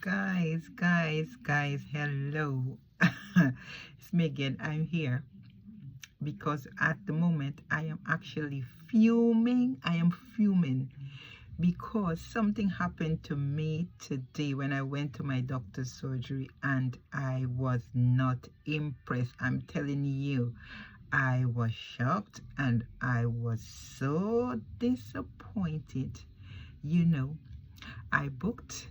Guys, hello. It's me again. I'm here because at the moment I am actually fuming. I am fuming because something happened to me today when I went to my doctor's surgery and I was not impressed. I'm telling you, I was shocked and I was so disappointed. You know, I booked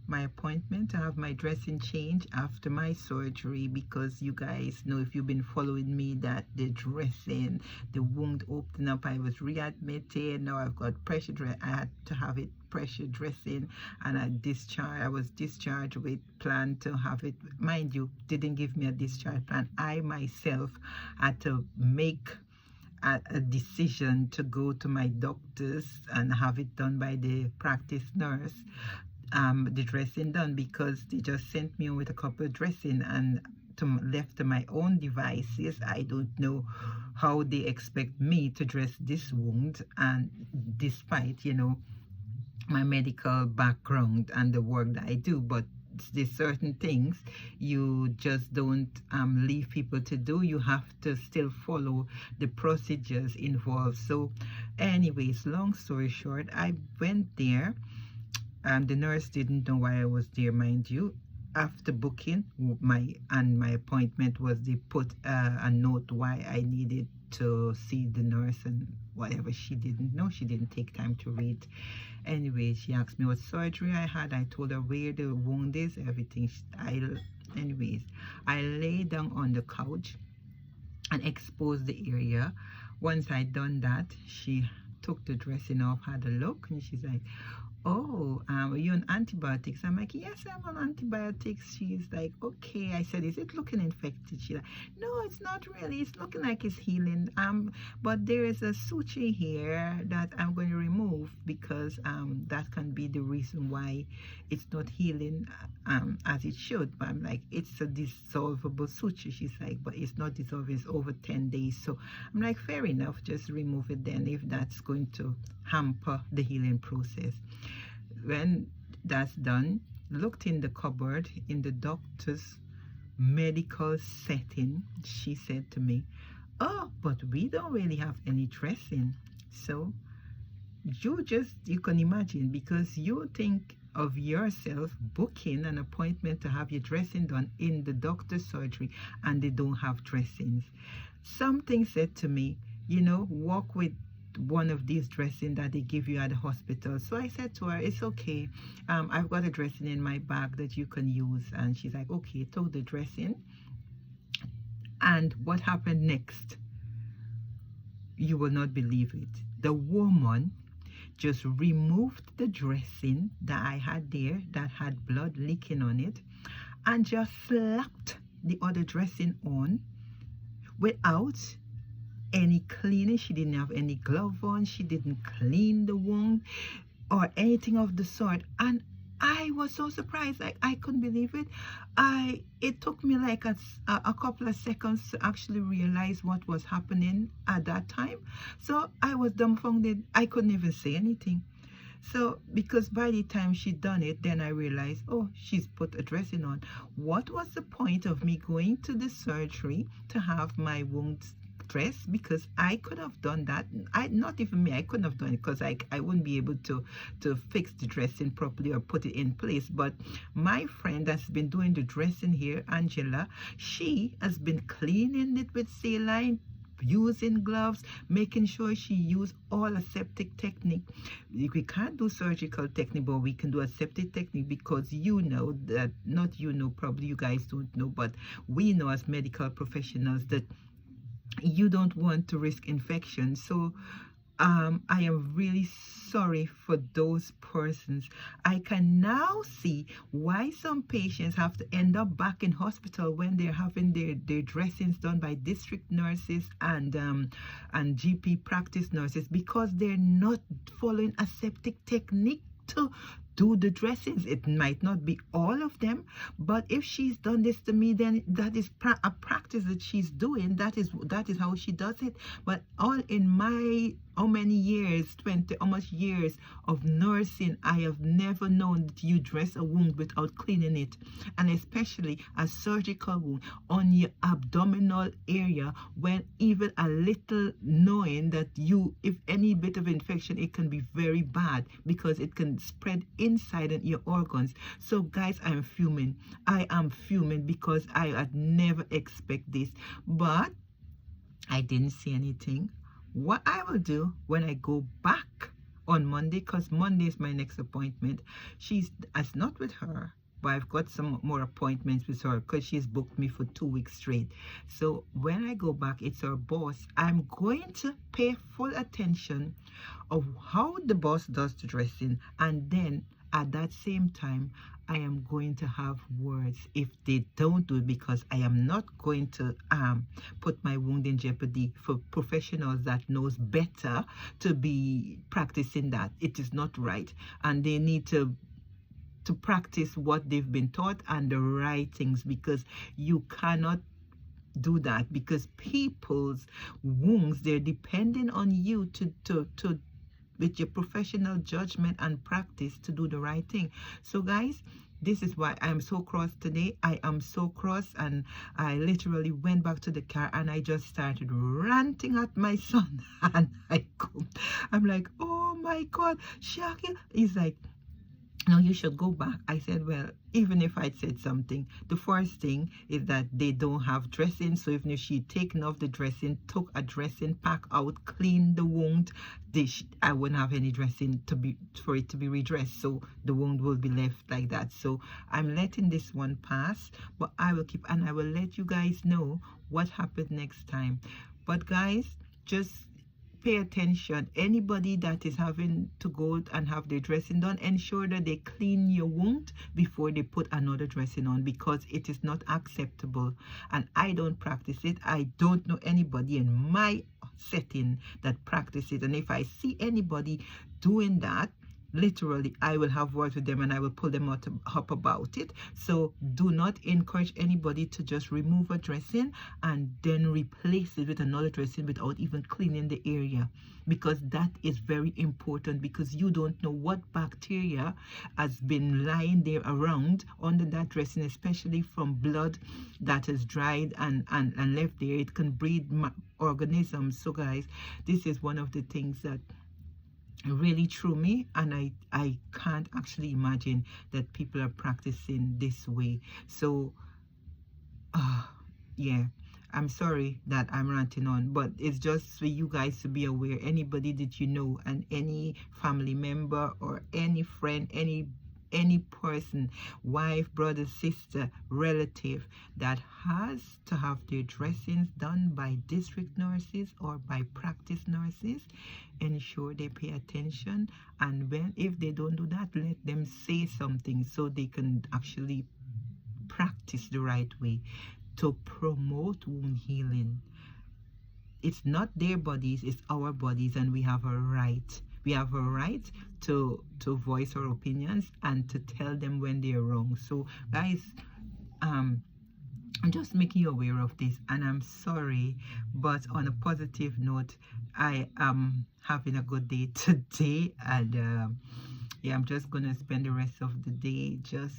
my appointment to have my dressing change after my surgery because you guys know, if you've been following me, that the dressing, the wound opened up. I was readmitted. Now I've got pressure dress. I had to have it pressure dressing, and I was discharged with plan to have it. Mind you, didn't give me a discharge plan. I myself had to make a decision to go to my doctors and have it done by the practice nurse, the dressing done, because they just sent me with a couple of dressing and left to my own devices. I don't know how they expect me to dress this wound, and despite my medical background and the work that I do, but there's certain things you just don't leave people to do. You have to still follow the procedures involved. So anyways, long story short, I went there. The nurse didn't know why I was there, mind you. After booking my appointment was, they put a note why I needed to see the nurse, and whatever, she didn't know. She didn't take time to read. Anyway, she asked me what surgery I had. I told her where the wound is, everything. Anyways, I lay down on the couch and exposed the area. Once I done that, she took the dressing off, had a look, and she's like, "Oh, are you on antibiotics?" I'm like, "Yes, I'm on antibiotics." She's like, "Okay." I said, "Is it looking infected?" She's like, "No, it's not really. It's looking like it's healing. But there is a suture here that I'm going to remove because that can be the reason why it's not healing as it should." But I'm like, "It's a dissolvable suture." She's like, "But it's not dissolving. It's over 10 days." So I'm like, "Fair enough. Just remove it then if that's going to hamper the healing process." When that's done, looked in the cupboard in the doctor's medical setting. She said to me, "Oh, but we don't really have any dressing." So you can imagine, because you think of yourself booking an appointment to have your dressing done in the doctor's surgery and they don't have dressings. Something said to me, walk with one of these dressing that they give you at the hospital. So I said to her, "It's okay. I've got a dressing in my bag that you can use." And she's like, "Okay," took the dressing. And what happened next? You will not believe it. The woman just removed the dressing that I had there that had blood leaking on it and just slapped the other dressing on without any cleaning. She didn't have any glove on. She didn't clean the wound or anything of the sort. And I was so surprised. Like, I couldn't believe it. It took me like a couple of seconds to actually realize what was happening at that time. So I was dumbfounded. I couldn't even say anything. So, because by the time she done it, then I realized, oh, she's put a dressing on. What was the point of me going to the surgery to have my wounds dressed? Because I could have done that. Not even me, I couldn't have done it because I wouldn't be able to fix the dressing properly or put it in place. But my friend that's been doing the dressing here, Angela, she has been cleaning it with saline, using gloves, making sure she used all aseptic technique. We can't do surgical technique, but we can do aseptic technique, because that, not probably you guys don't know, but we know as medical professionals that you don't want to risk infection. So I am really sorry for those persons. I can now see why some patients have to end up back in hospital when they're having their dressings done by district nurses and GP practice nurses, because they're not following aseptic technique to do the dressings. It might not be all of them, but if she's done this to me, then that is a practice that she's doing. That is how she does it. But all in my how many years, 20 almost years of nursing, I have never known that you dress a wound without cleaning it, and especially a surgical wound on your abdominal area, when even a little, knowing that you, if any bit of infection, it can be very bad because it can spread inside your organs. So guys, I'm fuming. I am fuming because I had never expect this, but I didn't see anything. What I will do when I go back on Monday, because Monday is my next appointment. It's not with her, but I've got some more appointments with her because she's booked me for 2 weeks straight. So when I go back, it's her boss. I'm going to pay full attention of how the boss does the dressing, and then at that same time, I am going to have words if they don't do it, because I am not going to put my wound in jeopardy for professionals that knows better to be practicing that. It is not right, and they need to practice what they've been taught and the right things, because you cannot do that, because people's wounds, they're depending on you to with your professional judgment and practice to do the right thing. So guys, this is why I'm so cross today. I am so cross, and I literally went back to the car and I just started ranting at my son. And I'm like, oh my God, Shaki. He's like, no, you should go back. I said, well, even if I said something, the first thing is that they don't have dressing. So even if she taken off the dressing, took a dressing pack out, cleaned the wound, I wouldn't have any dressing for it to be redressed. So the wound will be left like that. So I'm letting this one pass, but I will keep, and I will let you guys know what happened next time. But guys, just pay attention. Anybody that is having to go and have their dressing done, ensure that they clean your wound before they put another dressing on, because it is not acceptable. And I don't practice it. I don't know anybody in my setting that practices it. And if I see anybody doing that, literally, I will have words with them and I will pull them up about it. So do not encourage anybody to just remove a dressing and then replace it with another dressing without even cleaning the area, because that is very important, because you don't know what bacteria has been lying there around under that dressing, especially from blood that is dried and left there. It can breed organisms. So guys, this is one of the things that really threw me, and I can't actually imagine that people are practicing this way. So yeah, I'm sorry that I'm ranting on, but it's just for you guys to be aware. Anybody that you know, and any family member or any friend, any person, wife, brother, sister, relative that has to have their dressings done by district nurses or by practice nurses, ensure they pay attention. And if they don't do that, let them say something so they can actually practice the right way to promote wound healing. It's not their bodies, it's our bodies, and we have a right. We have a right to voice our opinions and to tell them when they're wrong. So guys, I'm just making you aware of this, and I'm sorry, but on a positive note, I am having a good day today, and yeah, I'm just gonna spend the rest of the day just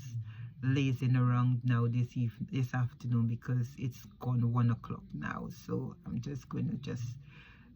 lazing around now this afternoon, because it's gone 1 o'clock now. So I'm just gonna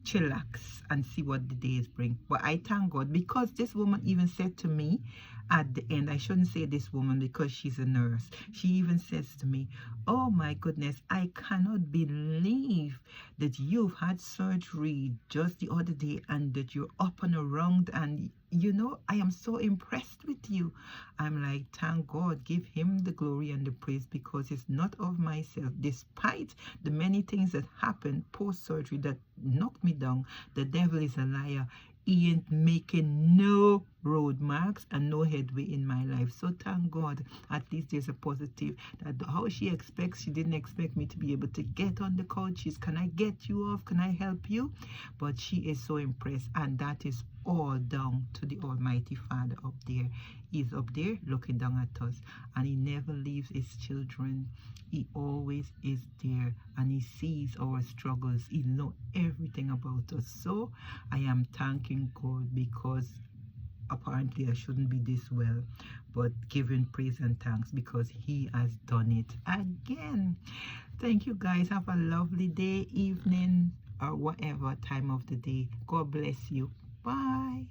chillax and see what the days bring. But I thank God, because this woman even said to me at the end, I shouldn't say this woman because she's a nurse, she even says to me, oh my goodness, I cannot believe that you've had surgery just the other day and that you're up and around, and you know, I am so impressed with you. I'm like, thank God, give him the glory and the praise, because it's not of myself. Despite the many things that happened post-surgery that knocked me down, the devil is a liar. He ain't making no road marks and no headway in my life. So thank God, at least there's a positive. That how she didn't expect me to be able to get on the couches. Can I get you off? Can I help you? But she is so impressed, and that is all down to the Almighty Father up there. He's up there looking down at us, and he never leaves his children. He always is there, and he sees our struggles. He knows everything about us. So I am thanking God, because apparently I shouldn't be this well, but giving praise and thanks because he has done it again. Thank you guys. Have a lovely day, evening, or whatever time of the day. God bless you. Bye.